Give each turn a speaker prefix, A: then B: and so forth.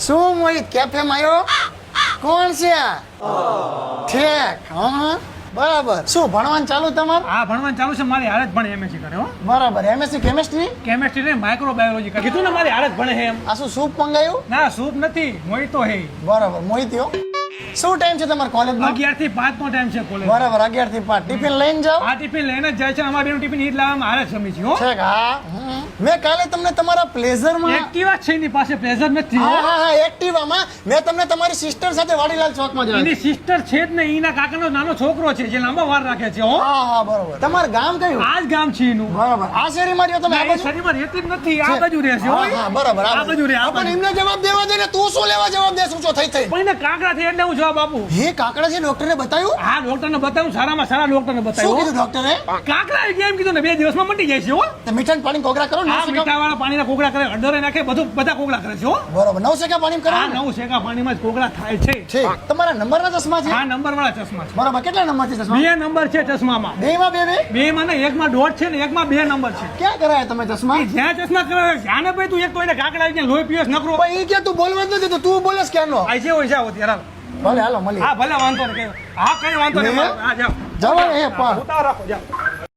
A: શું મોહિત કેફેમાં આવ્યો? કોણ છે આ? ઠેક. હા બરાબર. શું ભણવાનું ચાલુ તમારું?
B: હા ભણવાનું ચાલુ છે. મારી હાલત ભણે એમએસસી કરે હો.
A: બરાબર. MSc chemistry?
B: કેમેસ્ટ્રી ને માઇક્રોબાયોલોજી કરે. કીધું ને મારી હાલત ભણે છે એમ.
A: આ શું સૂપ મંગાયું?
B: ના સૂપ નથી, મોહિતો હે.
A: બરાબર. મોહિત યો. શું ટાઈમ છે તમારા કોલેજમાં?
B: 11 થી 5 નો ટાઈમ છે કોલેજ.
A: બરાબર. 11 થી 5 ટિફિન લઈને જાઓ?
B: આ ટિફિન લઈને જ જાય છે. અમારા બેનું ટિફિન ઈ જ લાવવામાં હાલત જમી છે હો.
A: ઠેક. હા. મેં કાલે તમને તમારા પ્લેઝરમાં
B: એક્ટિવા છે એની પાસે, પ્લેઝર નથી હો.
A: હા એક્ટિવામાં મેં તમને તમારી સિસ્ટર સાથે વાડીલાલ ચોકમાં જોયા.
B: એની સિસ્ટર છે જ ને, એના કાકાનો નાનો છોકરો છે જે લાંબા વાર રાખે છે હો.
A: હા બરાબર. તમારું ગામ કયું?
B: આ જ ગામ છે એનું.
A: બરાબર. આ શેરીમાં રહ્યો તમે? આ
B: ના, એ
A: બાજુ?
B: શરીરમાં રહેતી જ નથી. આ બાજુ રહે છે હો.
A: હા બરાબર.
B: આ બાજુ રહે, આ
A: પણ
B: બાજુ.
A: એમને જવાબ દેવા દે ને, તું શું લેવા જવાબ દે? શું છો થઈ
B: પણ એને કાકડા છે એટલે હું જવાબ આપું.
A: હે કાકડા છે? ડોક્ટરને બતાવ્યું?
B: હા ડોક્ટરને બતાવ્યું, સારામાં સારા ડોક્ટરને
A: શું
B: બતાવ્યું
A: કીધું ડોક્ટરે?
B: કાકડા એ એમ કીધું ને 2 દિવસમાં મટી જાય છે હો.
A: તો મીઠાના પાણી કોગળા કરો ને.
B: આ મીઠાવાળા પાણીના કોગળા કરે, હળદરે નાખે, બધા કોગળા કરે છે હો.
A: બરોબર. 9 સેકા પાણી કરો
B: આ
A: ને?
B: 9 શેકા પાણીમાં જ કોગળા થાય છે.
A: છે. તમારા નંબરના ચશ્મા છે?
B: આ નંબર વાળા ચશ્મા છે.
A: બરોબર. કેટલા નંબર છે ચશ્મા?
B: 2 નંબર છે ચશ્મામાં.
A: બેમાં બે?
B: 2 માં ને 1 માં 1.5 છે ને 1 માં 2 નંબર છે.
A: ક્યાં કરાયા તમે ચશ્મા?
B: એ જ્યાં ચશ્મા કરે જ્યાં ભાઈ તું એક તો એને કાકડા આવી ગયા, લોહી પીવસ નકરો.
A: પણ ઈ કે તું બોલવા જ નથી તો તું બોલેસ ક્યાંનો?
B: આ જે હોય જાવ ત્યારે.
A: ભલે હાલો મળીએ.
B: હા ભલે વાંધો નહીં. હા કઈ વાંધો નહીં. હા જાઓ.
A: જવા એ પણ
B: ઉતાવળ રાખો જાઓ.